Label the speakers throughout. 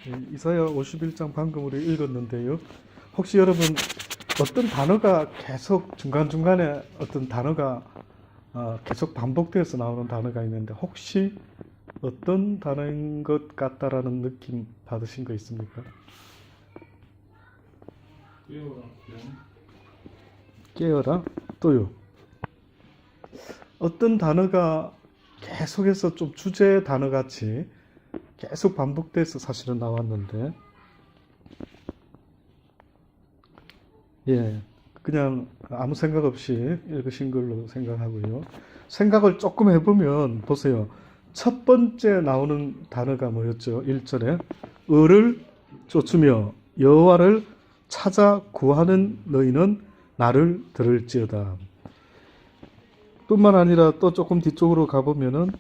Speaker 1: 이사야 51장 방금 우리 읽었는데요. 혹시 여러분 어떤 단어가 계속 중간중간에 어떤 단어가 계속 반복되어서 나오는 단어가 있는데 혹시 어떤 단어인 것 같다라는 느낌 받으신 거 있습니까? 깨어라 또요. 어떤 단어가 계속해서 좀 주제 단어 같이 계속 반복돼서 사실은 나왔는데, 그냥 아무 생각 없이 읽으신 걸로 생각하고요. 생각을 조금 해보면 보세요. 첫 번째 나오는 단어가 뭐였죠? 1절에 을을 쫓으며 여호와를 찾아 구하는 너희는 나를 들을지어다. 뿐만 아니라 또 조금 뒤쪽으로 가보면은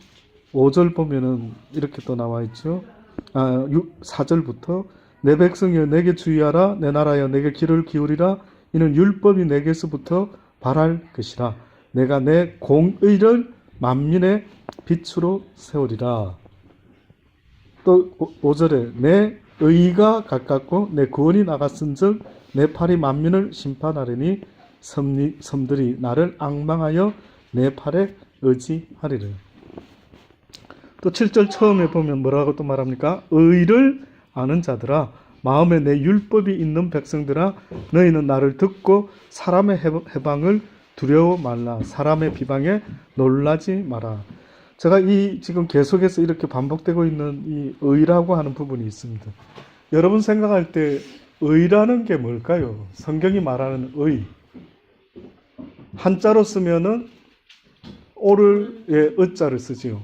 Speaker 1: 5절 보면은 이렇게 또 나와 있죠. 4절부터 내 백성이여 내게 주의하라. 내 나라여 내게 귀를 기울이라. 이는 율법이 내게서부터 발할 것이라. 내가 내 공의를 만민의 빛으로 세우리라. 또 5절에 내 의가 가깝고 내 구원이 나갔은즉 내 팔이 만민을 심판하리니 섬들이 나를 앙망하여 내 팔에 의지하리라. 또 7절 처음에 보면 뭐라고 또 말합니까? 의를 아는 자들아 마음에 내 율법이 있는 백성들아 너희는 나를 듣고 사람의 해방을 두려워 말라. 사람의 비방에 놀라지 마라. 제가 이 지금 계속해서 이렇게 반복되고 있는 이 의라고 하는 부분이 있습니다. 여러분 생각할 때 의라는 게 뭘까요? 성경이 말하는 의. 한자로 쓰면은 오를의 의자를 쓰지요.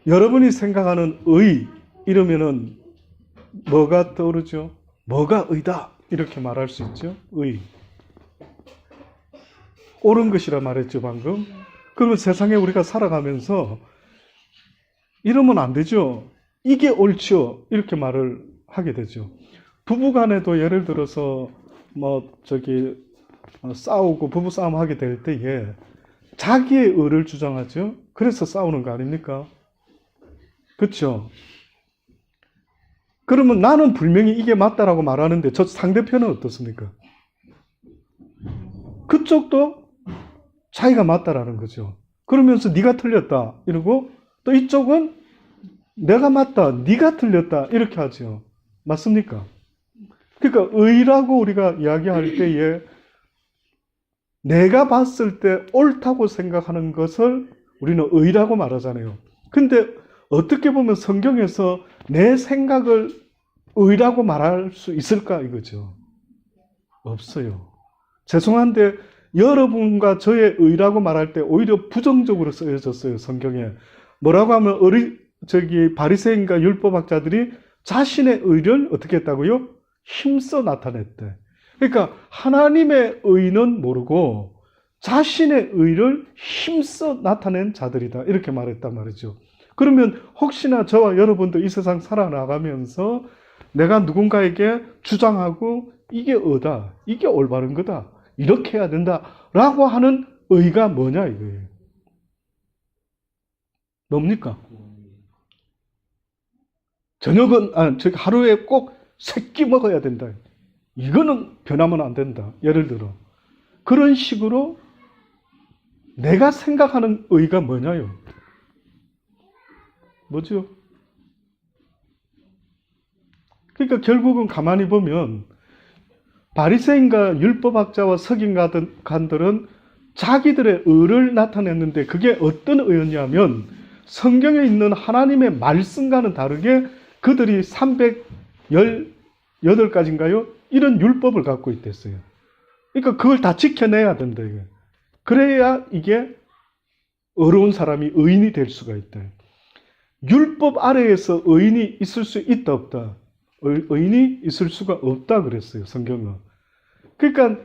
Speaker 1: 여러분이 생각하는 의 이러면은 뭐가 떠오르죠? 뭐가 의다 이렇게 말할 수 있죠. 의. 옳은 것이라 말했죠 방금. 그러면 세상에 우리가 살아가면서 이러면 안 되죠. 이게 옳죠 이렇게 말을 하게 되죠. 부부간에도 예를 들어서 싸우고 부부싸움 하게 될 때에 자기의 의를 주장하죠. 그래서 싸우는 거 아닙니까? 그렇죠? 그러면 나는 분명히 이게 맞다라고 말하는데 저 상대편은 어떻습니까? 그쪽도 자기가 맞다라는 거죠. 그러면서 네가 틀렸다 이러고 또 이쪽은 내가 맞다, 네가 틀렸다 이렇게 하죠. 맞습니까? 그러니까 의라고 우리가 이야기할 때에 내가 봤을 때 옳다고 생각하는 것을 우리는 의라고 말하잖아요. 근데 어떻게 보면 성경에서 내 생각을 의라고 말할 수 있을까 이거죠. 없어요. 죄송한데 여러분과 저의 의라고 말할 때 오히려 부정적으로 쓰여졌어요. 성경에. 뭐라고 하면 바리새인과 율법학자들이 자신의 의를 어떻게 했다고요? 힘써 나타냈대. 그러니까 하나님의 의는 모르고 자신의 의를 힘써 나타낸 자들이다. 이렇게 말했단 말이죠. 그러면 혹시나 저와 여러분도 이 세상 살아나가면서 내가 누군가에게 주장하고 이게 의다, 이게 올바른 거다, 이렇게 해야 된다라고 하는 의가 뭐냐 이거예요. 뭡니까? 저녁은 하루에 꼭 3끼 먹어야 된다. 이거는 변하면 안 된다. 예를 들어 그런 식으로 내가 생각하는 의가 뭐냐요? 뭐죠? 그러니까 결국은 가만히 보면 바리새인과 율법학자와 서기관들은 자기들의 의를 나타냈는데 그게 어떤 의였냐면 성경에 있는 하나님의 말씀과는 다르게 그들이 318가지인가요? 이런 율법을 갖고 있댔어요. 그러니까 그걸 다 지켜내야 된다. 그래야 이게 어려운 사람이 의인이 될 수가 있다. 율법 아래에서 의인이 있을 수 있다 없다? 의인이 있을 수가 없다 그랬어요. 성경은. 그러니까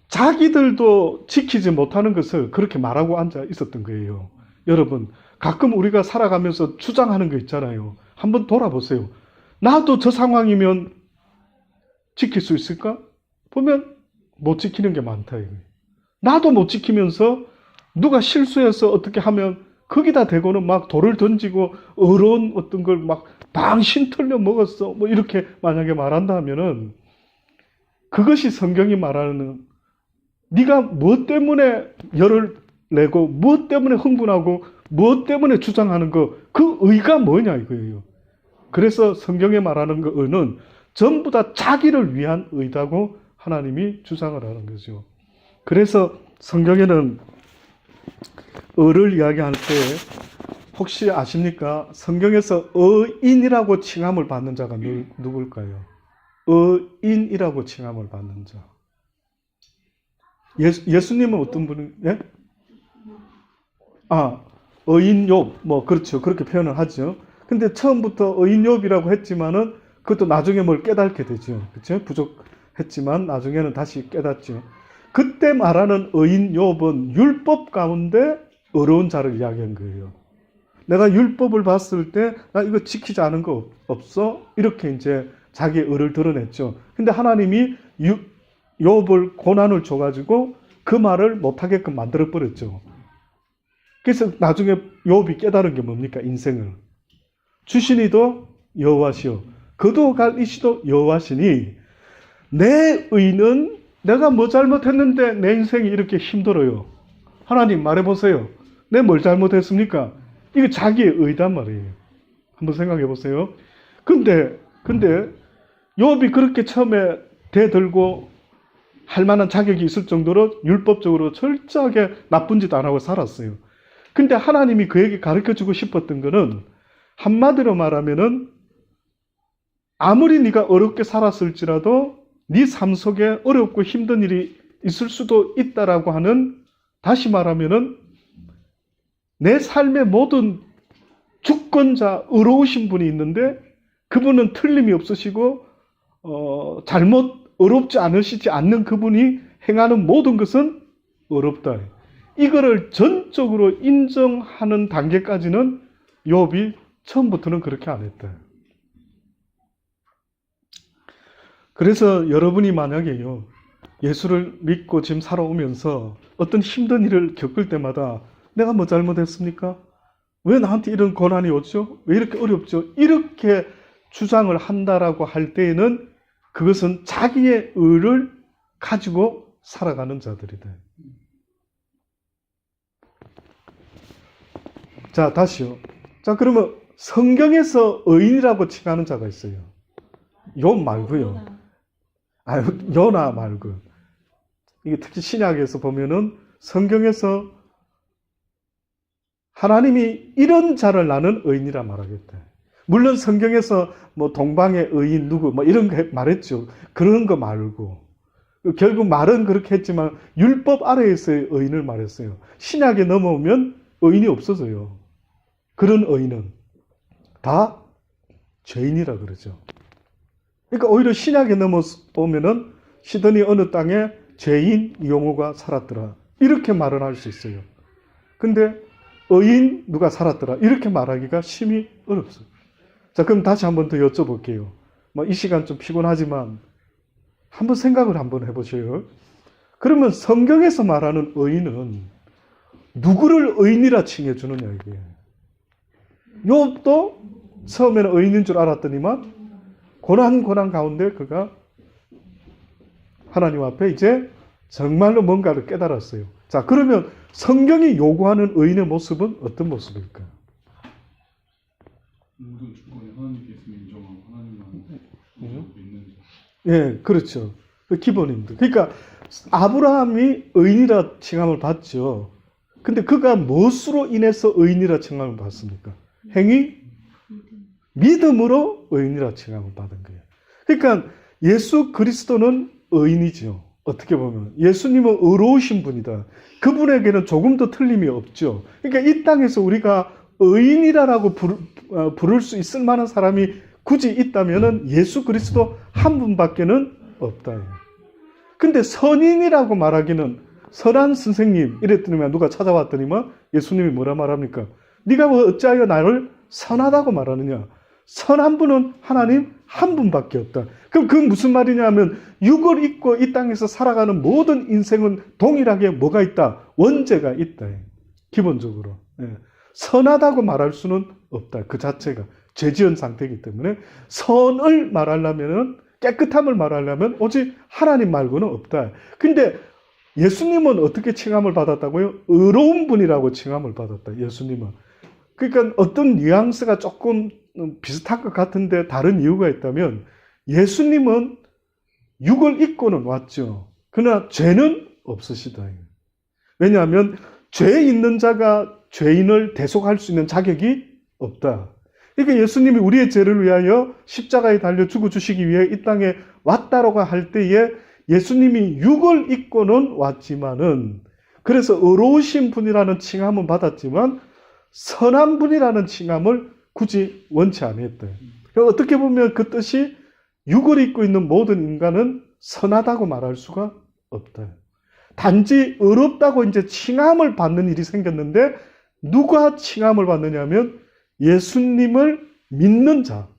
Speaker 1: 자기들도 지키지 못하는 것을 그렇게 말하고 앉아 있었던 거예요. 여러분 가끔 우리가 살아가면서 주장하는 거 있잖아요. 한번 돌아보세요. 나도 저 상황이면 지킬 수 있을까? 보면 못 지키는 게 많다. 나도 못 지키면서 누가 실수해서 어떻게 하면 거기다 대고는 막 돌을 던지고 어려운 어떤 걸 막 당신 틀려 먹었어. 뭐 이렇게 만약에 말한다 하면은 그것이 성경이 말하는 네가 무엇 때문에 열을 내고 무엇 때문에 흥분하고 무엇 때문에 주장하는 그 의가 뭐냐 이거예요. 그래서 성경에 말하는 그 의는 전부 다 자기를 위한 의다고 하나님이 주장을 하는 거죠. 그래서 성경에는 의를 이야기할 때 혹시 아십니까? 성경에서 의인이라고 칭함을 받는 자가 누굴까요? 의인이라고 칭함을 받는 자. 예수님은 어떤 분이? 예? 의인 욥. 뭐 그렇죠. 그렇게 표현을 하죠. 근데 처음부터 의인 욥이라고 했지만은 그것도 나중에 뭘 깨닫게 되죠. 그렇죠? 부족했지만 나중에는 다시 깨닫죠. 그때 말하는 의인 욥은 율법 가운데 어려운 자를 이야기한 거예요. 내가 율법을 봤을 때 나 이거 지키지 않은 거 없어? 이렇게 이제 자기의 의를 드러냈죠. 근데 하나님이 욥을 고난을 줘가지고 그 말을 못하게끔 만들어버렸죠. 그래서 나중에 욥이 깨달은 게 뭡니까? 인생을. 주신이도 여호와시요 거두어갈 이시도 여호와시니 내 의는 내가 뭐 잘못했는데 내 인생이 이렇게 힘들어요. 하나님 말해보세요. 내가 뭘 잘못했습니까? 이거 자기의 의단 말이에요. 한번 생각해 보세요. 근데 욥이 그렇게 처음에 대들고 할 만한 자격이 있을 정도로 율법적으로 철저하게 나쁜 짓 안 하고 살았어요. 근데 하나님이 그에게 가르쳐주고 싶었던 거는 한마디로 말하면은 아무리 네가 어렵게 살았을지라도 네 삶 속에 어렵고 힘든 일이 있을 수도 있다라고 하는, 다시 말하면은 내 삶의 모든 주권자, 의로우신 분이 있는데 그분은 틀림이 없으시고 어렵지 않으시지 않는 그분이 행하는 모든 것은 어렵다. 이거를 전적으로 인정하는 단계까지는 욥이 처음부터는 그렇게 안 했다. 그래서 여러분이 만약에요, 예수를 믿고 지금 살아오면서 어떤 힘든 일을 겪을 때마다 내가 뭐 잘못했습니까? 왜 나한테 이런 고난이 오죠? 왜 이렇게 어렵죠? 이렇게 주장을 한다라고 할 때에는 그것은 자기의 의를 가지고 살아가는 자들이다. 자, 다시요. 자, 그러면 성경에서 의인이라고 칭하는 자가 있어요. 욥 말고요. 요나 말고. 이게 특히 신약에서 보면은 성경에서 하나님이 이런 자를 나는 의인이라 말하겠다. 물론 성경에서 뭐 동방의 의인 누구 뭐 이런 거 말했죠. 그런 거 말고. 결국 말은 그렇게 했지만 율법 아래에서의 의인을 말했어요. 신약에 넘어오면 의인이 없어져요. 그런 의인은 다 죄인이라 그러죠. 그러니까 오히려 신약에 넘어오면은 시드니 어느 땅에 죄인 이용호가 살았더라. 이렇게 말을 할 수 있어요. 근데 의인 누가 살았더라. 이렇게 말하기가 심히 어렵습니다. 자, 그럼 다시 한번 더 여쭤볼게요. 이 시간 좀 피곤하지만 한번 생각을 한번 해보셔요. 그러면 성경에서 말하는 의인은 누구를 의인이라 칭해주느냐 이게. 욥도 처음에는 의인인 줄 알았더니만 고난 가운데 그가 하나님 앞에 이제 정말로 뭔가를 깨달았어요. 자, 그러면 성경이 요구하는 의인의 모습은 어떤 모습일까요?
Speaker 2: 모든 주권이 하나님께서 인정하고 하나님만 믿는 자.
Speaker 1: 예, 그렇죠. 그 기본입니다. 그러니까 아브라함이 의인이라 칭함을 받죠. 근데 그가 무엇으로 인해서 의인이라 칭함을 받습니까? 행위? 믿음으로 의인이라 칭함을 받은 거예요. 그러니까 예수 그리스도는 의인이죠. 어떻게 보면 예수님은 의로우신 분이다. 그분에게는 조금 더 틀림이 없죠. 그러니까 이 땅에서 우리가 의인이라고 부를 수 있을 만한 사람이 굳이 있다면은 예수 그리스도 한 분밖에는 없다. 근데 선인이라고 말하기는, 선한 선생님 이랬더니만 누가 찾아왔더니만 예수님이 뭐라 말합니까? 네가 뭐 어찌하여 나를 선하다고 말하느냐? 선한 분은 하나님 한 분밖에 없다. 그럼 그건 무슨 말이냐 하면 육을 입고 이 땅에서 살아가는 모든 인생은 동일하게 뭐가 있다? 원죄가 있다. 기본적으로. 선하다고 말할 수는 없다. 그 자체가. 죄지은 상태이기 때문에 선을 말하려면은 깨끗함을 말하려면 오직 하나님 말고는 없다. 근데 예수님은 어떻게 칭함을 받았다고요? 의로운 분이라고 칭함을 받았다. 예수님은. 그러니까 어떤 뉘앙스가 조금 비슷할 것 같은데 다른 이유가 있다면 예수님은 육을 입고는 왔죠. 그러나 죄는 없으시다. 왜냐하면 죄 있는 자가 죄인을 대속할 수 있는 자격이 없다. 그러니까 예수님이 우리의 죄를 위하여 십자가에 달려 죽어주시기 위해 이 땅에 왔다라고 할 때에 예수님이 육을 입고는 왔지만은 그래서 의로우신 분이라는 칭함은 받았지만 선한 분이라는 칭함을 굳이 원치 않았다. 그러니까 어떻게 보면 그 뜻이 육을 입고 있는 모든 인간은 선하다고 말할 수가 없다. 단지 의롭다고 이제 칭함을 받는 일이 생겼는데 누가 칭함을 받느냐면 예수님을 믿는 자.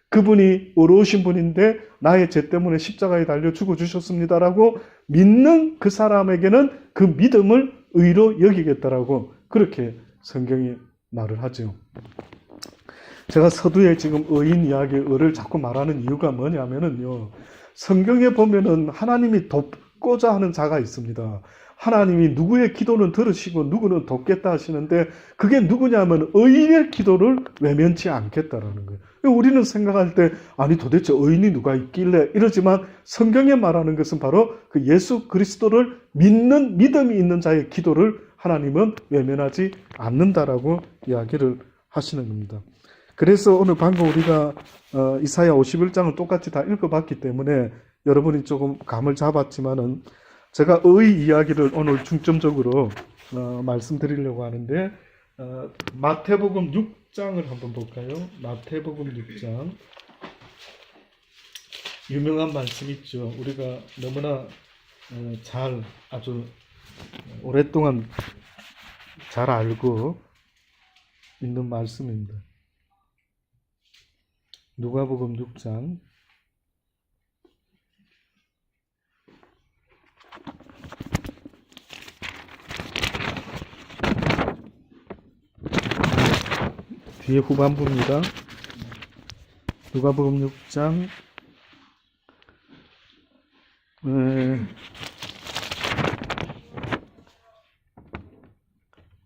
Speaker 1: 그분이 의로우신 분인데 나의 죄 때문에 십자가에 달려 죽어주셨습니다라고 믿는 그 사람에게는 그 믿음을 의로 여기겠다라고 그렇게 성경이 말을 하죠. 제가 서두에 지금 의인 이야기, 의를 자꾸 말하는 이유가 뭐냐면은요. 성경에 보면은 하나님이 돕고자 하는 자가 있습니다. 하나님이 누구의 기도는 들으시고 누구는 돕겠다 하시는데 그게 누구냐면 의인의 기도를 외면치 않겠다라는 거예요. 우리는 생각할 때 아니 도대체 의인이 누가 있길래 이러지만 성경에 말하는 것은 바로 그 예수 그리스도를 믿는 믿음이 있는 자의 기도를 하나님은 외면하지 않는다라고 이야기를 하시는 겁니다. 그래서 오늘 방금 우리가 이사야 51장을 똑같이 다 읽어봤기 때문에 여러분이 조금 감을 잡았지만은 제가 의 이야기를 오늘 중점적으로 말씀드리려고 하는데 마태복음 6장을 한번 볼까요? 마태복음 6장 유명한 말씀 있죠. 우리가 너무나 아주 오랫동안 잘 알고 있는 말씀입니다. 누가복음 6장 뒤에 후반부입니다. 누가복음 6장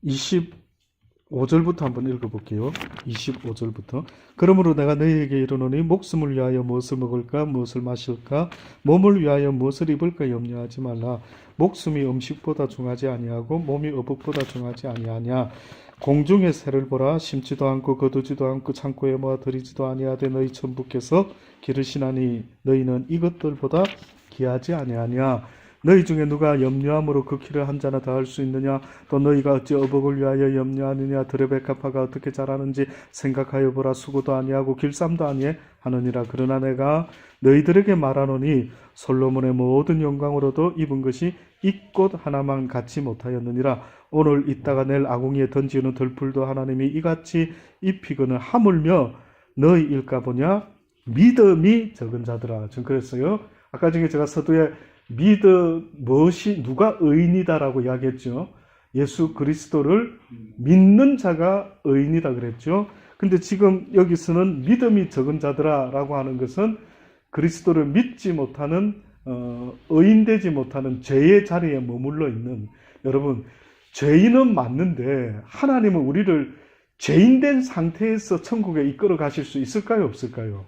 Speaker 1: 25절부터 한번 읽어볼게요. 25절부터. 그러므로 내가 너희에게 이르노니 목숨을 위하여 무엇을 먹을까 무엇을 마실까 몸을 위하여 무엇을 입을까 염려하지 말라. 목숨이 음식보다 중하지 아니하고 몸이 의복보다 중하지 아니하냐. 공중의 새를 보라. 심지도 않고 거두지도 않고 창고에 모아 들이지도 아니하되 너희 천부께서 기르시나니 너희는 이것들보다 귀하지 아니하냐. 너희 중에 누가 염려함으로 그 키를 한 자나 더할 수 있느냐. 또 너희가 어찌 어복을 위하여 염려하느냐. 들의 백합화가 어떻게 자라는지 생각하여 보라. 수고도 아니하고 길쌈도 아니하느니라. 그러나 내가 너희들에게 말하노니 솔로몬의 모든 영광으로도 입은 것이 이 꽃 하나만 갖지 못하였느니라. 오늘 있다가 내일 아궁이에 던지는 들풀도 하나님이 이같이 입히거늘 하물며 너희 일까 보냐. 믿음이 적은 자들아. 지금 그랬어요. 아까 전에 제가 서두에 무엇이 누가 의인이다라고 이야기했죠. 예수 그리스도를 믿는 자가 의인이다 그랬죠. 근데 지금 여기서는 믿음이 적은 자들아라고 하는 것은 그리스도를 믿지 못하는 의인되지 못하는 죄의 자리에 머물러 있는 여러분 죄인은 맞는데 하나님은 우리를 죄인된 상태에서 천국에 이끌어 가실 수 있을까요? 없을까요?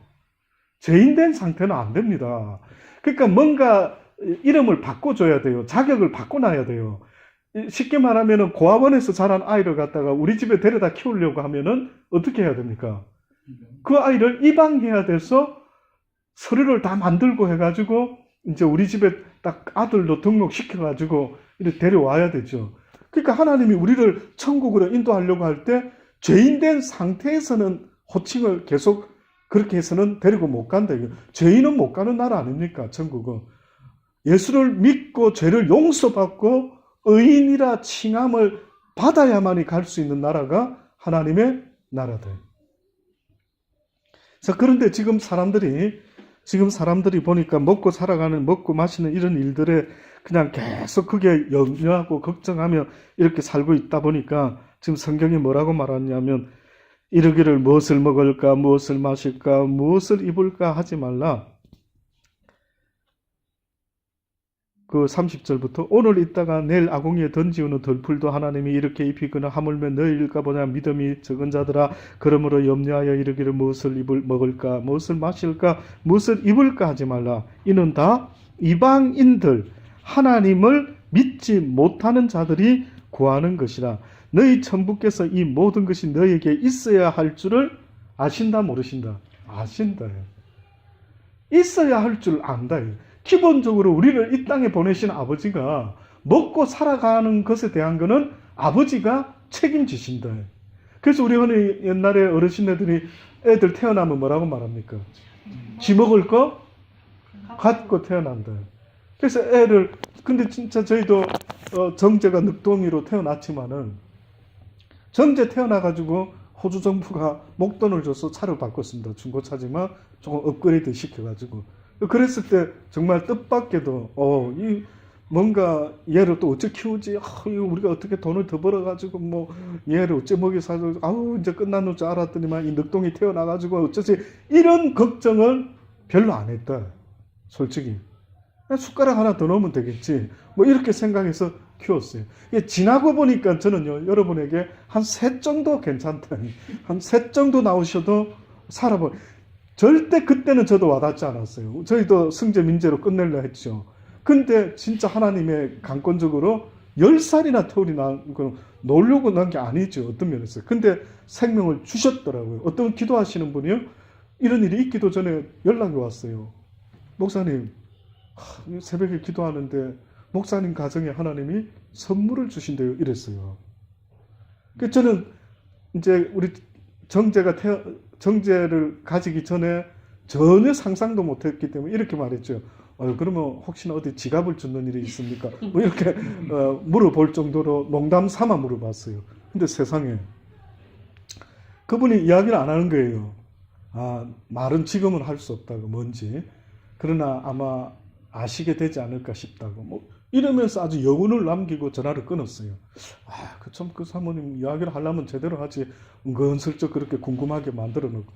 Speaker 1: 죄인된 상태는 안 됩니다. 그러니까 뭔가 이름을 바꿔줘야 돼요. 자격을 바꿔놔야 돼요. 쉽게 말하면 고아원에서 자란 아이를 갖다가 우리 집에 데려다 키우려고 하면은 어떻게 해야 됩니까? 그 아이를 입양해야 돼서 서류를 다 만들고 해가지고 이제 우리 집에 딱 아들로 등록시켜가지고 이렇게 데려와야 되죠. 그러니까 하나님이 우리를 천국으로 인도하려고 할 때 죄인된 상태에서는 호칭을 계속 그렇게 해서는 데리고 못 간다. 죄인은 못 가는 나라 아닙니까? 천국은. 예수를 믿고 죄를 용서받고 의인이라 칭함을 받아야만이 갈 수 있는 나라가 하나님의 나라다. 자, 그런데 지금 사람들이 보니까 먹고 마시는 이런 일들에 그냥 계속 그게 염려하고 걱정하며 이렇게 살고 있다 보니까 지금 성경이 뭐라고 말하냐면 이르기를 무엇을 먹을까, 무엇을 마실까, 무엇을 입을까 하지 말라. 그 30절부터 오늘 있다가 내일 아궁이에 던지우는 덜풀도 하나님이 이렇게 입히거나 하물며 너희일까 보냐 믿음이 적은 자들아 그러므로 염려하여 이르기를 무엇을 먹을까 무엇을 마실까 무엇을 입을까 하지 말라. 이는 다 이방인들 하나님을 믿지 못하는 자들이 구하는 것이라. 너희 천부께서 이 모든 것이 너희에게 있어야 할 줄을 아신다 모르신다? 아신다. 있어야 할 줄 안다. 기본적으로 우리를 이 땅에 보내신 아버지가 먹고 살아가는 것에 대한 거는 아버지가 책임지신다. 그래서 우리 흔히 옛날에 어르신네들이 애들 태어나면 뭐라고 말합니까? 지 먹을 거 갖고 태어난다. 그래서 애를 근데 진짜 저희도 정제가 늑동이로 태어났지만은 정제 태어나가지고 호주 정부가 목돈을 줘서 차를 바꿨습니다. 중고차지만 조금 업그레이드 시켜가지고. 그랬을 때 정말 뜻밖에도 이 뭔가 얘를 또 어째 키우지? 이거 우리가 어떻게 돈을 더 벌어가지고 뭐 얘를 어째 먹이 사서 이제 끝나는 줄 알았더니만 이 늑동이 태어나가지고 어쩌지? 이런 걱정을 별로 안 했다. 솔직히 숟가락 하나 더 넣으면 되겠지. 뭐 이렇게 생각해서 키웠어요. 이게 지나고 보니까 저는요 여러분에게 한 셋 정도 괜찮다. 한 셋 정도 나오셔도 살아보. 절대 그때는 저도 와닿지 않았어요. 저희도 승제 민재로 끝내려 했죠. 근데 진짜 하나님의 강권적으로 10살이나 태울이 놀려고 난 게 아니죠. 어떤 면에서. 근데 생명을 주셨더라고요. 어떤 기도하시는 분이요. 이런 일이 있기도 전에 연락이 왔어요. 목사님, 새벽에 기도하는데 목사님 가정에 하나님이 선물을 주신대요. 이랬어요. 그래서 저는 이제 우리 정제를 가지기 전에 전혀 상상도 못했기 때문에 이렇게 말했죠. 그러면 혹시나 어디 지갑을 줍는 일이 있습니까? 뭐 이렇게 물어볼 정도로 농담 삼아 물어봤어요. 근데 세상에 그분이 이야기를 안 하는 거예요. 말은 지금은 할 수 없다고 뭔지. 그러나 아마 아시게 되지 않을까 싶다고. 뭐 이러면서 아주 여운을 남기고 전화를 끊었어요. 그 사모님 이야기를 하려면 제대로 하지. 은근슬쩍 그렇게 궁금하게 만들어 놓고.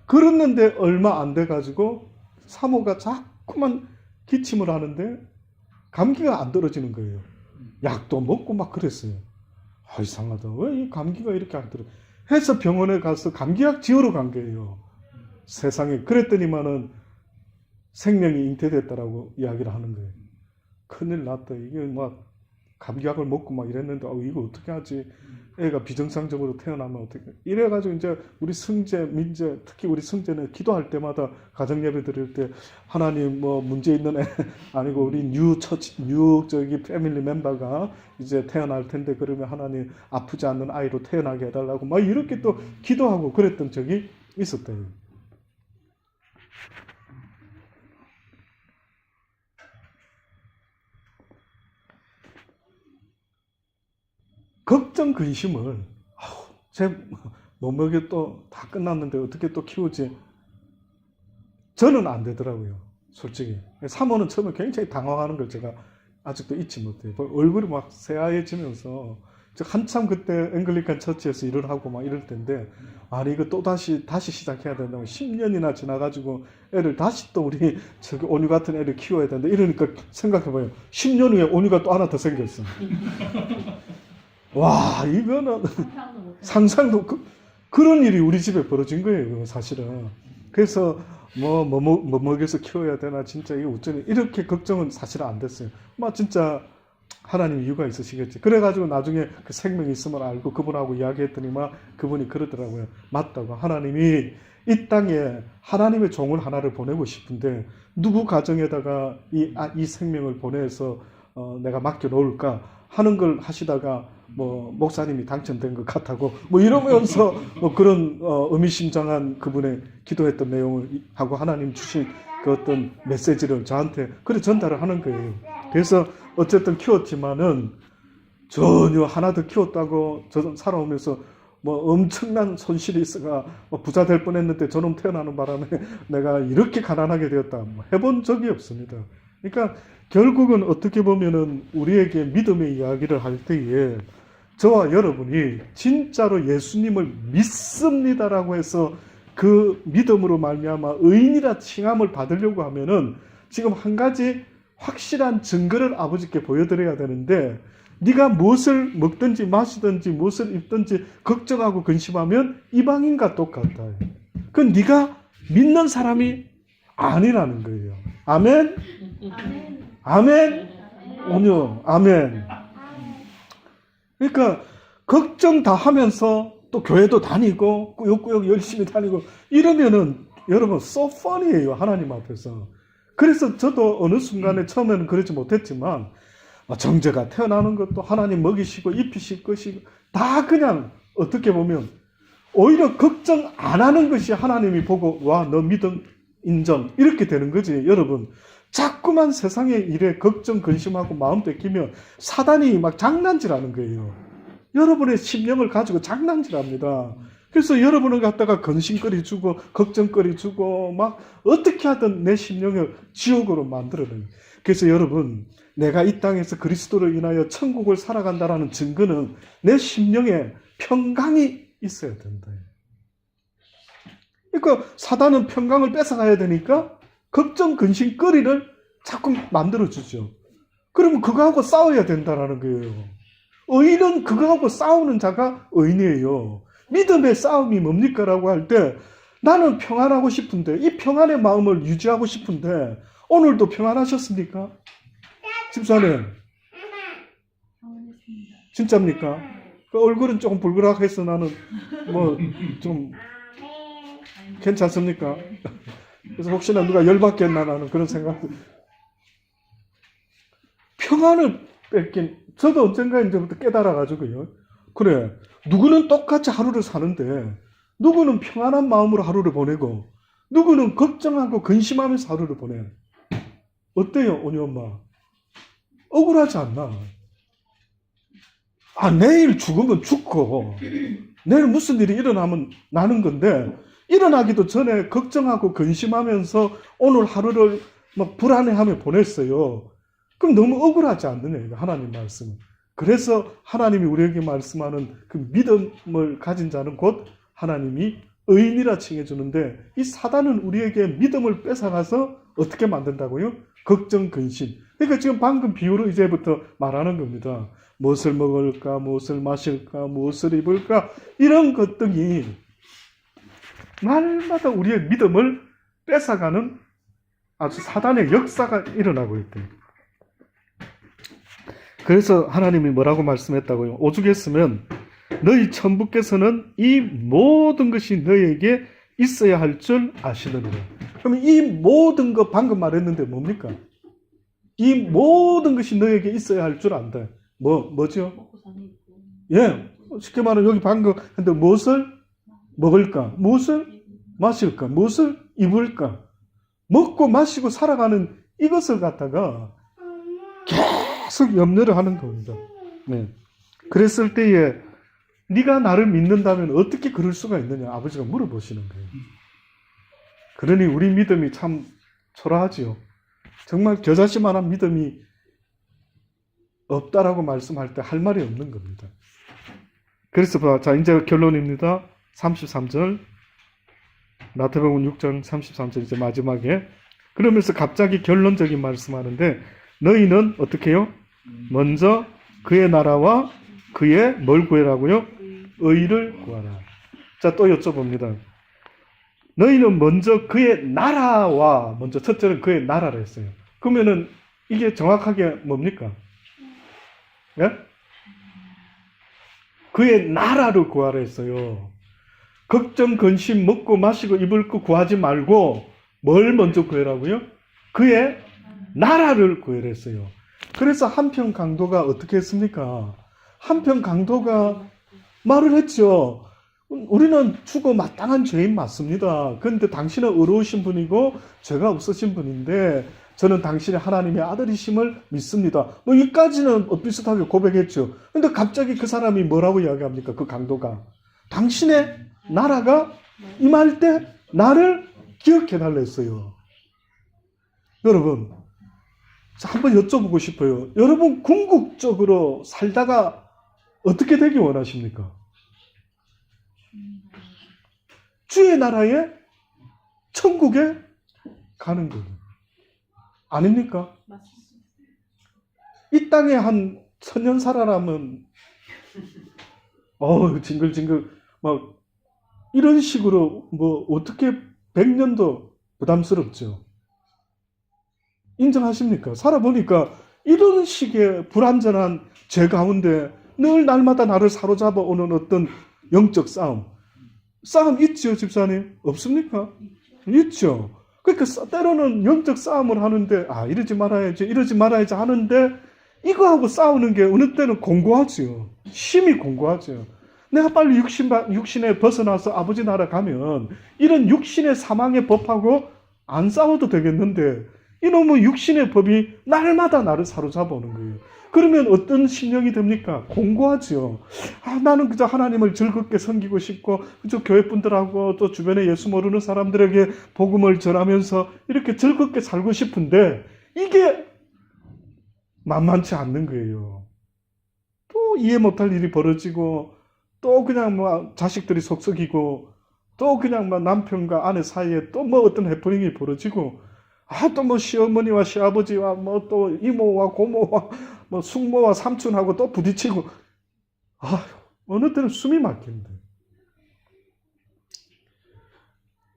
Speaker 1: 그랬는데 얼마 안 돼가지고 사모가 자꾸만 기침을 하는데 감기가 안 떨어지는 거예요. 약도 먹고 막 그랬어요. 이상하다. 왜 이 감기가 이렇게 안 떨어져? 해서 병원에 가서 감기약 지으러 간 거예요. 세상에. 그랬더니만은 생명이 잉태됐다라고 이야기를 하는 거예요. 큰일 났다. 이게 막 감기약을 먹고 막 이랬는데 이거 어떻게 하지? 애가 비정상적으로 태어나면 어떻게? 이래가지고 이제 우리 승재, 민재, 특히 우리 승재는 기도할 때마다 가정 예배 드릴 때 하나님 뭐 문제 있는 애 아니고 우리 뉴 패밀리 멤버가 이제 태어날 텐데 그러면 하나님 아프지 않는 아이로 태어나게 해달라고 막 이렇게 또 기도하고 그랬던 적이 있었대요. 걱정 근심을 제 몸무게 또 다 끝났는데 어떻게 또 키우지? 저는 안 되더라고요. 솔직히. 사모는 처음에 굉장히 당황하는 걸 제가 아직도 잊지 못해요. 얼굴이 막 새하얘지면서 한참 그때 앵글리칸 처치에서 일을 하고 막 이럴 텐데 이거 또 다시 시작해야 된다고 10년이나 지나가지고 애를 다시 또 우리 저기 온유 같은 애를 키워야 된다 이러니까 생각해봐요. 10년 후에 온유가 또 하나 더 생겼어. 와, 이거는 상상도 그런 일이 우리 집에 벌어진 거예요, 사실은. 그래서 뭐 먹여서 키워야 되나 진짜 이게 어쩌니 이렇게 걱정은 사실은 안 됐어요. 진짜 하나님 이유가 있으시겠지. 그래가지고 나중에 그 생명이 있음을 알고 그분하고 이야기했더니 그분이 그러더라고요. 맞다고. 하나님이 이 땅에 하나님의 종을 하나를 보내고 싶은데 누구 가정에다가 이 생명을 보내서 내가 맡겨놓을까 하는 걸 하시다가 목사님이 당첨된 것 같다고 이러면서 그런 의미심장한 그분의 기도했던 내용을 하고 하나님 주신 그 어떤 메시지를 저한테 그래 전달을 하는 거예요. 그래서 어쨌든 키웠지만은 전혀 하나 더 키웠다고 저는 살아오면서 엄청난 손실이 있어가 부자 될 뻔했는데 저놈 태어나는 바람에 내가 이렇게 가난하게 되었다 해본 적이 없습니다. 그러니까 결국은 어떻게 보면은 우리에게 믿음의 이야기를 할 때에 저와 여러분이 진짜로 예수님을 믿습니다라고 해서 그 믿음으로 말미암아 의인이라 칭함을 받으려고 하면은 지금 한 가지 확실한 증거를 아버지께 보여드려야 되는데, 네가 무엇을 먹든지 마시든지 무엇을 입든지 걱정하고 근심하면 이방인과 똑같다. 그건 네가 믿는 사람이 아니라는 거예요. 아멘? 아멘? 오뇨. 아멘. 그러니까 걱정 다 하면서 또 교회도 다니고 꾸역꾸역 열심히 다니고 이러면은 여러분 so fun이에요, 하나님 앞에서. 그래서 저도 어느 순간에 처음에는 그러지 못했지만 정죄가 태어나는 것도 하나님 먹이시고 입히실 것이고 다 그냥 어떻게 보면 오히려 걱정 안 하는 것이 하나님이 보고 와, 너 믿음 인정, 이렇게 되는 거지. 여러분, 자꾸만 세상의 일에 걱정 근심하고 마음 뺏기면 사단이 막 장난질하는 거예요. 여러분의 심령을 가지고 장난질합니다. 그래서 여러분을 갖다가 근심거리 주고 걱정거리 주고 막 어떻게 하든 내 심령을 지옥으로 만들어내요. 그래서 여러분, 내가 이 땅에서 그리스도를 인하여 천국을 살아간다라는 증거는 내 심령에 평강이 있어야 된다. 그러니까 사단은 평강을 뺏어가야 되니까 걱정, 근심거리를 자꾸 만들어주죠. 그러면 그거하고 싸워야 된다라는 거예요. 의인은 그거하고 싸우는 자가 의인이에요. 믿음의 싸움이 뭡니까? 라고 할 때 나는 평안하고 싶은데, 이 평안의 마음을 유지하고 싶은데 오늘도 평안하셨습니까? 집사님, 진짜입니까? 그 얼굴은 조금 불그락해서 나는 뭐 좀 괜찮습니까? 그래서 혹시나 누가 열받겠나 나는 그런 생각. 평안을 뺏긴, 저도 언젠가 이제부터 깨달아가지고요. 그래, 누구는 똑같이 하루를 사는데 누구는 평안한 마음으로 하루를 보내고 누구는 걱정하고 근심하면서 하루를 보내. 어때요, 오니 엄마? 억울하지 않나? 아, 내일 죽으면 죽고 내일 무슨 일이 일어나면 나는 건데, 일어나기도 전에 걱정하고 근심하면서 오늘 하루를 막 불안해하며 보냈어요. 그럼 너무 억울하지 않느냐, 하나님 말씀은. 그래서 하나님이 우리에게 말씀하는 그 믿음을 가진 자는 곧 하나님이 의인이라 칭해주는데, 이 사단은 우리에게 믿음을 뺏어가서 어떻게 만든다고요? 걱정, 근심. 그러니까 지금 방금 비유로 이제부터 말하는 겁니다. 무엇을 먹을까, 무엇을 마실까, 무엇을 입을까, 이런 것들이 날마다 우리의 믿음을 뺏어가는 아주 사단의 역사가 일어나고 있대요. 그래서 하나님이 뭐라고 말씀했다고요? 오죽했으면 너희 천부께서는 이 모든 것이 너희에게 있어야 할 줄 아시느니라. 그러면 이 모든 것 방금 말했는데 뭡니까? 이 모든 것이 너희에게 있어야 할 줄 안다. 뭐죠? 예, 쉽게 말하면 여기 방금 근데 무엇을 먹을까? 무엇을 마실까? 무엇을 입을까? 먹고 마시고 살아가는 이것을 갖다가 계속 염려를 하는 겁니다. 네. 그랬을 때에 네가 나를 믿는다면 어떻게 그럴 수가 있느냐? 아버지가 물어보시는 거예요. 그러니 우리 믿음이 참 초라하지요. 정말 겨자씨만한 믿음이 없다라고 말씀할 때 할 말이 없는 겁니다. 그래서 자, 이제 결론입니다. 33절, 마태복음 6장 33절 이제 마지막에, 그러면서 갑자기 결론적인 말씀하는데, 너희는 어떻게 해요? 먼저 그의 나라와 그의 뭘 구해라고요? 의를 구하라. 자, 또 여쭤봅니다. 너희는 먼저 그의 나라와, 먼저 첫째는 그의 나라를 했어요. 그러면은 이게 정확하게 뭡니까? 예? 그의 나라를 구하라 했어요. 걱정, 근심, 먹고 마시고 입을 거 구하지 말고 뭘 먼저 구해라고요? 그의 나라를 구해라 했어요. 그래서 한편 강도가 어떻게 했습니까? 한편 강도가 말을 했죠. 우리는 죽어 마땅한 죄인 맞습니다. 그런데 당신은 의로우신 분이고 죄가 없으신 분인데 저는 당신의 하나님의 아들이심을 믿습니다. 뭐 이까지는 비슷하게 고백했죠. 근데 갑자기 그 사람이 뭐라고 이야기합니까? 그 강도가 당신의 나라가 임할 때 나를 기억해 달라 했어요. 여러분, 한번 여쭤보고 싶어요. 여러분 궁극적으로 살다가 어떻게 되기 원하십니까? 주의 나라에 천국에 가는 거예요. 아닙니까? 이 땅에 한 1000년 살아라면 징글징글 막 이런 식으로 뭐 어떻게 100년도 부담스럽죠. 인정하십니까? 살아보니까 이런 식의 불완전한 죄 가운데 늘 날마다 나를 사로잡아 오는 어떤 영적 싸움 있죠, 집사님? 없습니까? 있죠. 그러니까 때로는 영적 싸움을 하는데 이러지 말아야지 하는데 이거하고 싸우는 게 어느 때는 공고하죠. 심히 공고하죠. 내가 빨리 육신에 벗어나서 아버지 나라 가면 이런 육신의 사망의 법하고 안 싸워도 되겠는데 이놈의 육신의 법이 날마다 나를 사로잡아 오는 거예요. 그러면 어떤 심령이 됩니까? 공고하죠. 나는 그저 하나님을 즐겁게 섬기고 싶고 그저 교회 분들하고 또 주변에 예수 모르는 사람들에게 복음을 전하면서 이렇게 즐겁게 살고 싶은데 이게 만만치 않는 거예요. 또 이해 못할 일이 벌어지고 또 그냥 뭐 자식들이 속썩이고 또 그냥 뭐 남편과 아내 사이에 또 뭐 어떤 해프닝이 벌어지고 또 뭐 시어머니와 시아버지와 뭐 또 이모와 고모와 뭐 숙모와 삼촌하고 또 부딪히고 어느 때는 숨이 막힌다.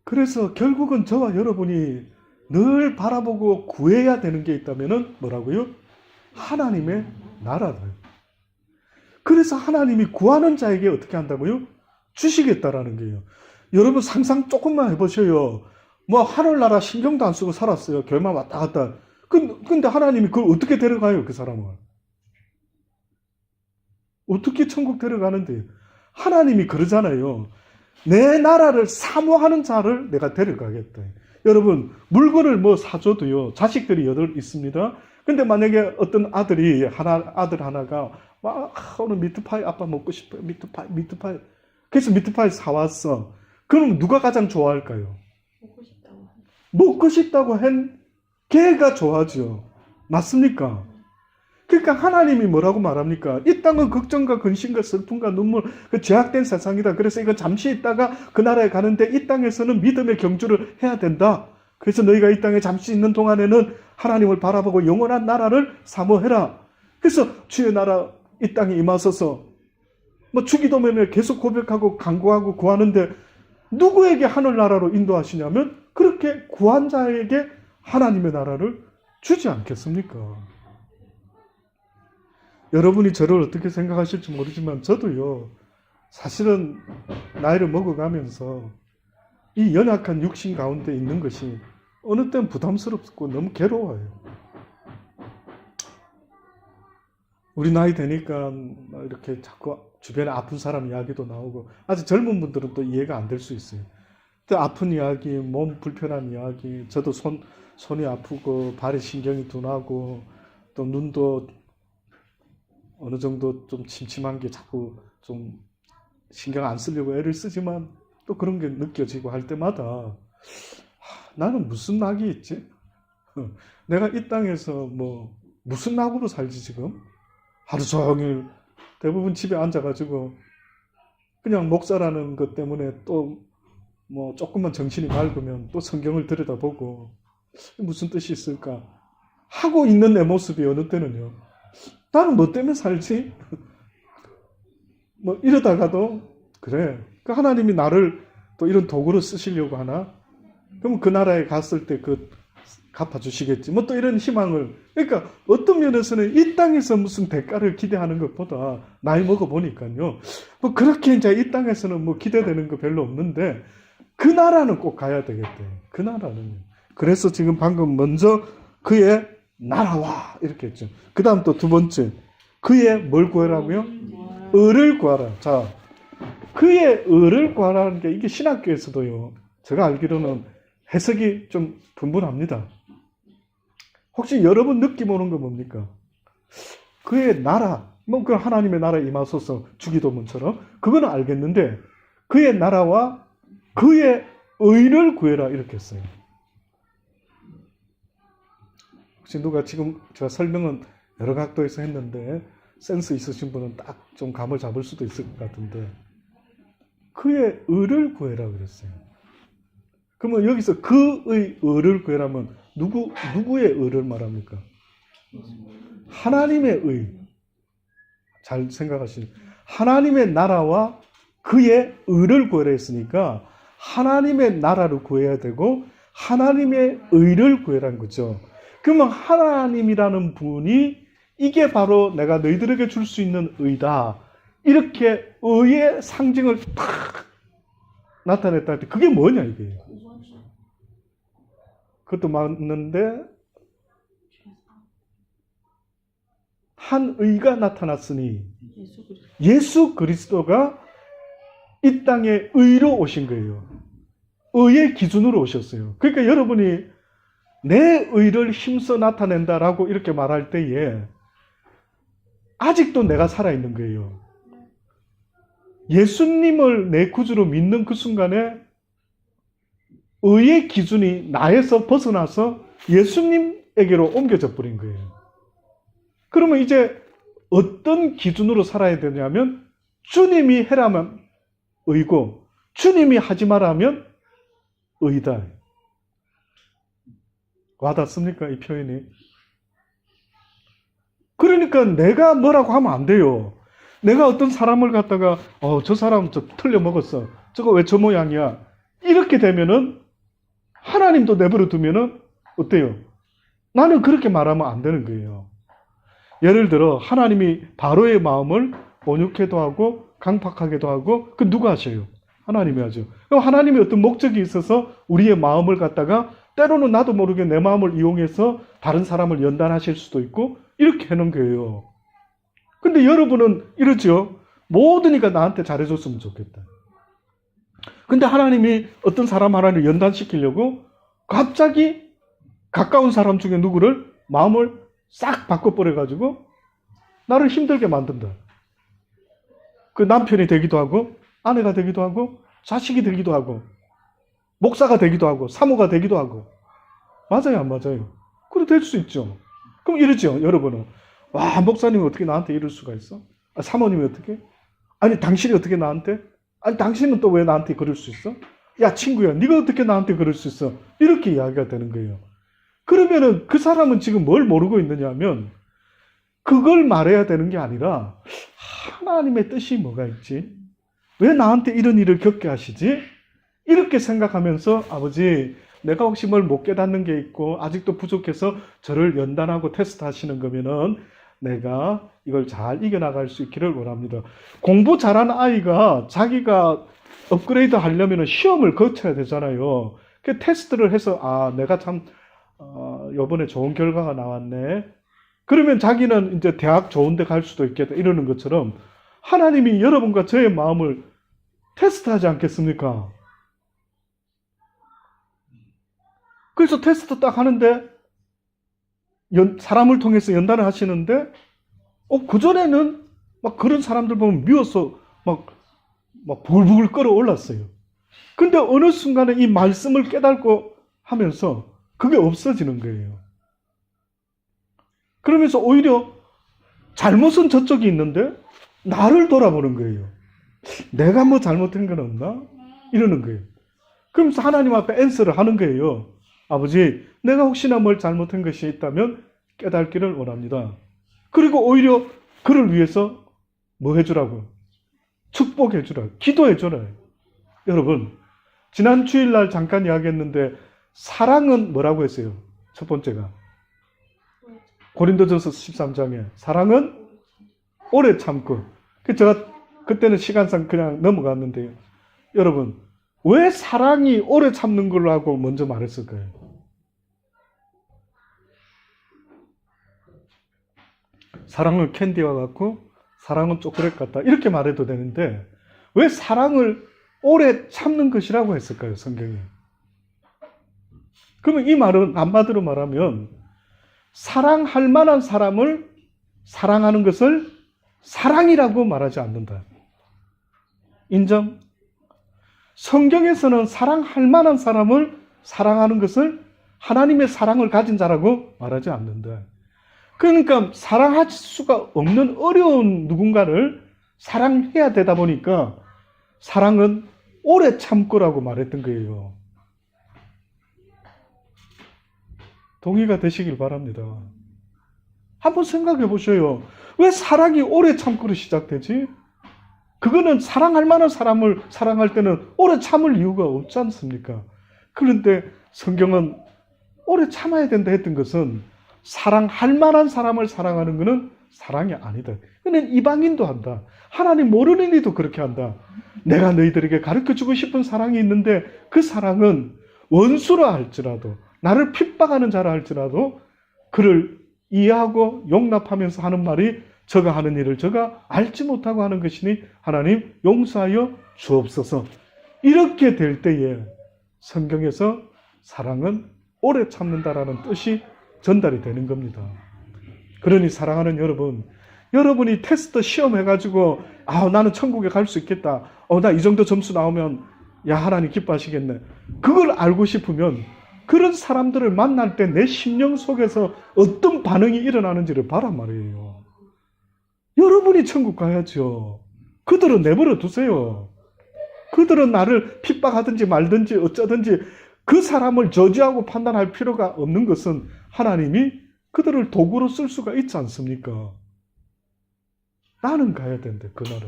Speaker 1: 그래서 결국은 저와 여러분이 늘 바라보고 구해야 되는 게 있다면은 뭐라고요? 하나님의 나라를. 그래서 하나님이 구하는 자에게 어떻게 한다고요? 주시겠다라는 거예요. 여러분 상상 조금만 해보셔요. 뭐 하늘나라 신경도 안 쓰고 살았어요. 교회만 왔다 갔다. 근데 하나님이 그걸 어떻게 데려가요? 그 사람을. 어떻게 천국 데려가는데요? 하나님이 그러잖아요. 내 나라를 사모하는 자를 내가 데려가겠다. 여러분 물건을 뭐 사줘도요. 자식들이 8 있습니다. 근데 만약에 어떤 아들 하나가 오늘 미트파이 아빠 먹고 싶어요. 미트파이. 그래서 미트파이 사왔어. 그럼 누가 가장 좋아할까요? 먹고 싶다고 한 걔가 좋아하죠. 맞습니까? 그러니까 하나님이 뭐라고 말합니까? 이 땅은 걱정과 근심과 슬픔과 눈물, 그 죄악된 세상이다. 그래서 이거 잠시 있다가 그 나라에 가는데 이 땅에서는 믿음의 경주를 해야 된다. 그래서 너희가 이 땅에 잠시 있는 동안에는 하나님을 바라보고 영원한 나라를 사모해라. 그래서 주의 나라 이 땅에 임하소서. 뭐 주기도문에 계속 고백하고 간구하고 구하는데 누구에게 하늘나라로 인도하시냐면 그렇게 구한 자에게 하나님의 나라를 주지 않겠습니까? 여러분이 저를 어떻게 생각하실지 모르지만 저도요. 사실은 나이를 먹어가면서 이 연약한 육신 가운데 있는 것이 어느 때는 부담스럽고 너무 괴로워요. 우리 나이 되니까 이렇게 자꾸 주변에 아픈 사람 이야기도 나오고 아직 젊은 분들은 또 이해가 안 될 수 있어요. 또 아픈 이야기, 몸 불편한 이야기, 저도 손이 아프고 발에 신경이 둔하고 또 눈도 어느 정도 좀 침침한 게 자꾸 좀 신경 안 쓰려고 애를 쓰지만 또 그런 게 느껴지고 할 때마다 나는 무슨 낙이 있지? 내가 이 땅에서 뭐 무슨 낙으로 살지 지금? 하루 종일 대부분 집에 앉아가지고 그냥 목사라는 것 때문에 또 뭐 조금만 정신이 맑으면 또 성경을 들여다보고 무슨 뜻이 있을까 하고 있는 내 모습이 어느 때는요. 나는 뭐 때문에 살지? 뭐 이러다가도 그래. 그 하나님이 나를 또 이런 도구로 쓰시려고 하나? 그럼 그 나라에 갔을 때 그 갚아주시겠지. 뭐 또 이런 희망을. 그러니까 어떤 면에서는 이 땅에서 무슨 대가를 기대하는 것보다 나이 먹어보니까요. 뭐 그렇게 이제 이 땅에서는 뭐 기대되는 거 별로 없는데 그 나라는 꼭 가야 되겠대. 그 나라는. 그래서 지금 방금 먼저 그의 나라와 이렇게 했죠. 그 다음 또 두 번째. 그의 뭘 구하라고요? 의를 구하라. 자, 그의 의를 구하라는 게 이게 신학교에서도요. 제가 알기로는 해석이 좀 분분합니다. 혹시 여러분 느낌 오는 거 뭡니까? 그의 나라, 뭐 그 하나님의 나라에 임하소서 주기도문처럼 그거는 알겠는데 그의 나라와 그의 의를 구해라 이렇게 했어요. 혹시 누가 지금 제가 설명은 여러 각도에서 했는데 센스 있으신 분은 딱 좀 감을 잡을 수도 있을 것 같은데 그의 의를 구해라 그랬어요. 그러면 여기서 그의 의를 구해라면 누구의 의를 말합니까? 하나님의 의. 잘 생각하시죠. 하나님의 나라와 그의 의를 구해라 했으니까 하나님의 나라를 구해야 되고 하나님의 의를 구해라는 거죠. 그러면 하나님이라는 분이 이게 바로 내가 너희들에게 줄 수 있는 의다. 이렇게 의의 상징을 탁 나타냈다 할 때 그게 뭐냐 이게. 그것도 맞는데 한 의가 나타났으니 예수 그리스도가 이 땅에 의로 오신 거예요. 의의 기준으로 오셨어요. 그러니까 여러분이 내 의를 힘써 나타낸다라고 이렇게 말할 때에 아직도 내가 살아있는 거예요. 예수님을 내 구주로 믿는 그 순간에 의의 기준이 나에서 벗어나서 예수님에게로 옮겨져 버린 거예요. 그러면 이제 어떤 기준으로 살아야 되냐면 주님이 해라면 의고 주님이 하지 말라면 의다. 와닿습니까? 이 표현이. 그러니까 내가 뭐라고 하면 안 돼요. 내가 어떤 사람을 갖다가 저 사람 저 틀려 먹었어. 저거 왜 저 모양이야? 이렇게 되면은 하나님도 내버려 두면은 어때요? 나는 그렇게 말하면 안 되는 거예요. 예를 들어 하나님이 바로의 마음을 온유케도 하고 강팍하게도 하고 그 누가 하셔요? 하나님이 하죠. 그럼 하나님이 어떤 목적이 있어서 우리의 마음을 갖다가 때로는 나도 모르게 내 마음을 이용해서 다른 사람을 연단하실 수도 있고 이렇게 하는 거예요. 근데 여러분은 이러죠. 모든 이가 나한테 잘해줬으면 좋겠다. 근데 하나님이 어떤 사람 하나를 연단시키려고 갑자기 가까운 사람 중에 누구를 마음을 싹 바꿔버려가지고 나를 힘들게 만든다. 그 남편이 되기도 하고 아내가 되기도 하고 자식이 되기도 하고 목사가 되기도 하고 사모가 되기도 하고 맞아요 안 맞아요? 그래 될 수 있죠. 그럼 이러죠 여러분은. 와 목사님이 어떻게 나한테 이럴 수가 있어? 사모님이 어떻게? 아니 당신이 어떻게 나한테? 아니 당신은 또 왜 나한테 그럴 수 있어? 야 친구야 네가 어떻게 나한테 그럴 수 있어? 이렇게 이야기가 되는 거예요. 그러면은 그 사람은 지금 뭘 모르고 있느냐 하면 그걸 말해야 되는 게 아니라 하나님의 뜻이 뭐가 있지? 왜 나한테 이런 일을 겪게 하시지? 이렇게 생각하면서 아버지 내가 혹시 뭘 못 깨닫는 게 있고 아직도 부족해서 저를 연단하고 테스트하시는 거면은 내가 이걸 잘 이겨나갈 수 있기를 원합니다. 공부 잘하는 아이가 자기가 업그레이드 하려면 시험을 거쳐야 되잖아요. 그 테스트를 해서 내가 참 이번에 좋은 결과가 나왔네. 그러면 자기는 이제 대학 좋은 데 갈 수도 있겠다 이러는 것처럼 하나님이 여러분과 저의 마음을 테스트하지 않겠습니까? 그래서 테스트 딱 하는데 사람을 통해서 연단을 하시는데 그전에는 막 그런 사람들 보면 미워서 막 부글부글 끓어올랐어요. 근데 어느 순간에 이 말씀을 깨닫고 하면서 그게 없어지는 거예요. 그러면서 오히려 잘못은 저쪽이 있는데 나를 돌아보는 거예요. 내가 뭐 잘못한 건 없나? 이러는 거예요. 그러면서 하나님 앞에 앤서를 하는 거예요. 아버지, 내가 혹시나 뭘 잘못한 것이 있다면 깨닫기를 원합니다. 그리고 오히려 그를 위해서 뭐 해주라고? 축복해주라. 기도해주라. 여러분, 지난 주일날 잠깐 이야기했는데 사랑은 뭐라고 했어요? 첫 번째가. 고린도전서 13장에 사랑은 오래 참고. 제가 그때는 시간상 그냥 넘어갔는데요. 여러분, 왜 사랑이 오래 참는 걸로 하고 먼저 말했을까요? 사랑은 캔디와 같고 사랑은 초콜릿 같다. 이렇게 말해도 되는데 왜 사랑을 오래 참는 것이라고 했을까요? 성경에. 그러면 이 말은 한마디로 말하면 사랑할 만한 사람을 사랑하는 것을 사랑이라고 말하지 않는다. 인정? 성경에서는 사랑할 만한 사람을 사랑하는 것을 하나님의 사랑을 가진 자라고 말하지 않는다. 그러니까 사랑할 수가 없는 어려운 누군가를 사랑해야 되다 보니까 사랑은 오래 참고라고 말했던 거예요. 동의가 되시길 바랍니다. 한번 생각해 보셔요. 왜 사랑이 오래 참고로 시작되지? 그거는 사랑할 만한 사람을 사랑할 때는 오래 참을 이유가 없지 않습니까? 그런데 성경은 오래 참아야 된다 했던 것은 사랑할 만한 사람을 사랑하는 것은 사랑이 아니다. 그는 이방인도 한다. 하나님 모르는 이도 그렇게 한다. 내가 너희들에게 가르쳐주고 싶은 사랑이 있는데 그 사랑은 원수라 할지라도 나를 핍박하는 자라 할지라도 그를 이해하고 용납하면서 하는 말이 저가 하는 일을 저가 알지 못하고 하는 것이니 하나님 용서하여 주옵소서. 이렇게 될 때에 성경에서 사랑은 오래 참는다라는 뜻이 전달이 되는 겁니다. 그러니 사랑하는 여러분, 여러분이 테스트 시험해가지고 나는 천국에 갈 수 있겠다. 나 이 정도 점수 나오면 야 하나님 기뻐하시겠네. 그걸 알고 싶으면 그런 사람들을 만날 때 내 심령 속에서 어떤 반응이 일어나는지를 봐란 말이에요. 여러분이 천국 가야죠. 그들은 내버려 두세요. 그들은 나를 핍박하든지 말든지 어쩌든지 그 사람을 저지하고 판단할 필요가 없는 것은 하나님이 그들을 도구로 쓸 수가 있지 않습니까? 나는 가야 된대, 그날은.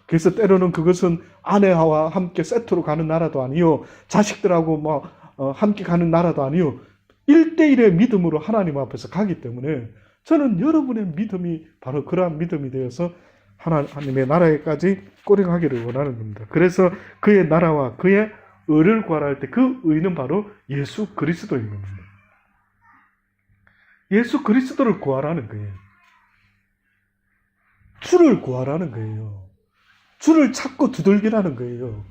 Speaker 1: 그래서 때로는 그것은 아내와 함께 세트로 가는 나라도 아니요, 자식들하고 함께 가는 나라도 아니요, 1대1의 믿음으로 하나님 앞에서 가기 때문에 저는 여러분의 믿음이 바로 그러한 믿음이 되어서 하나님의 나라에까지 꼬링하기를 원하는 겁니다. 그래서 그의 나라와 그의 의를 구하라 할 때 그 의는 바로 예수 그리스도인 겁니다. 예수 그리스도를 구하라는 거예요. 주를 구하라는 거예요. 주를 찾고 두들기라는 거예요.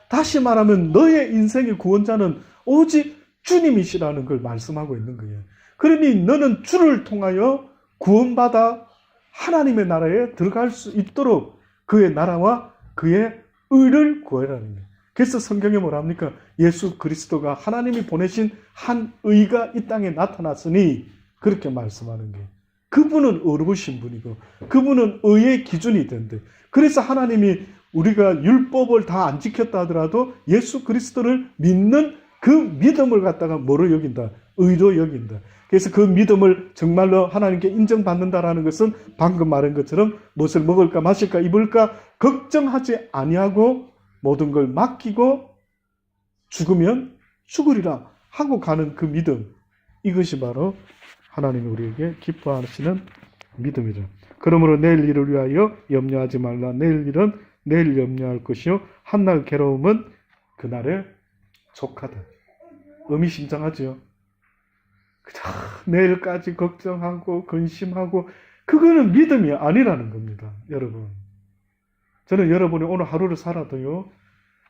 Speaker 1: 다시 말하면 너의 인생의 구원자는 오직 주님이시라는 걸 말씀하고 있는 거예요. 그러니 너는 주를 통하여 구원받아 하나님의 나라에 들어갈 수 있도록 그의 나라와 그의 의를 구하라는 거예요. 그래서 성경에 뭐라 합니까? 예수 그리스도가 하나님이 보내신 한 의가 이 땅에 나타났으니 그렇게 말씀하는 거예요. 그분은 어려우신 분이고 그분은 의의 기준이 된대. 그래서 하나님이 우리가 율법을 다 안 지켰다 하더라도 예수 그리스도를 믿는 그 믿음을 갖다가 뭐로 여긴다? 의로 여긴다. 그래서 그 믿음을 정말로 하나님께 인정받는다라는 것은 방금 말한 것처럼 무엇을 먹을까 마실까 입을까 걱정하지 아니하고 모든 걸 맡기고 죽으면 죽으리라 하고 가는 그 믿음, 이것이 바로 하나님이 우리에게 기뻐하시는 믿음이죠. 그러므로 내일 일을 위하여 염려하지 말라. 내일 일은 내일 염려할 것이요 한날 괴로움은 그날에 족하다. 의미심장하죠. 내일까지 걱정하고 근심하고 그거는 믿음이 아니라는 겁니다. 여러분, 저는 여러분이 오늘 하루를 살아도요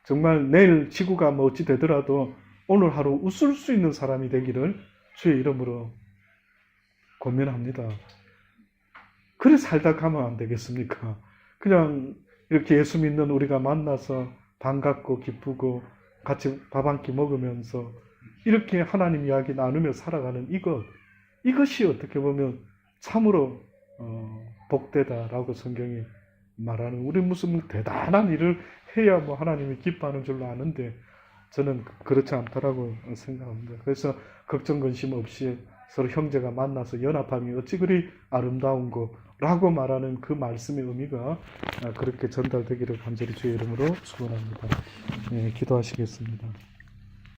Speaker 1: 정말 내일 지구가 어찌 되더라도 오늘 하루 웃을 수 있는 사람이 되기를 주의 이름으로 권면합니다. 그래 살다 가면 안 되겠습니까? 그냥 이렇게 예수 믿는 우리가 만나서 반갑고 기쁘고 같이 밥 한 끼 먹으면서 이렇게 하나님 이야기 나누며 살아가는 이것이 어떻게 보면 참으로 복되다라고 성경이 말하는, 우리 무슨 대단한 일을 해야 하나님이 기뻐하는 줄로 아는데 저는 그렇지 않다라고 생각합니다. 그래서 걱정 근심 없이 서로 형제가 만나서 연합함이 어찌 그리 아름다운 거라고 말하는 그 말씀의 의미가 그렇게 전달되기를 간절히 주의 이름으로 축원합니다. 네, 기도하시겠습니다.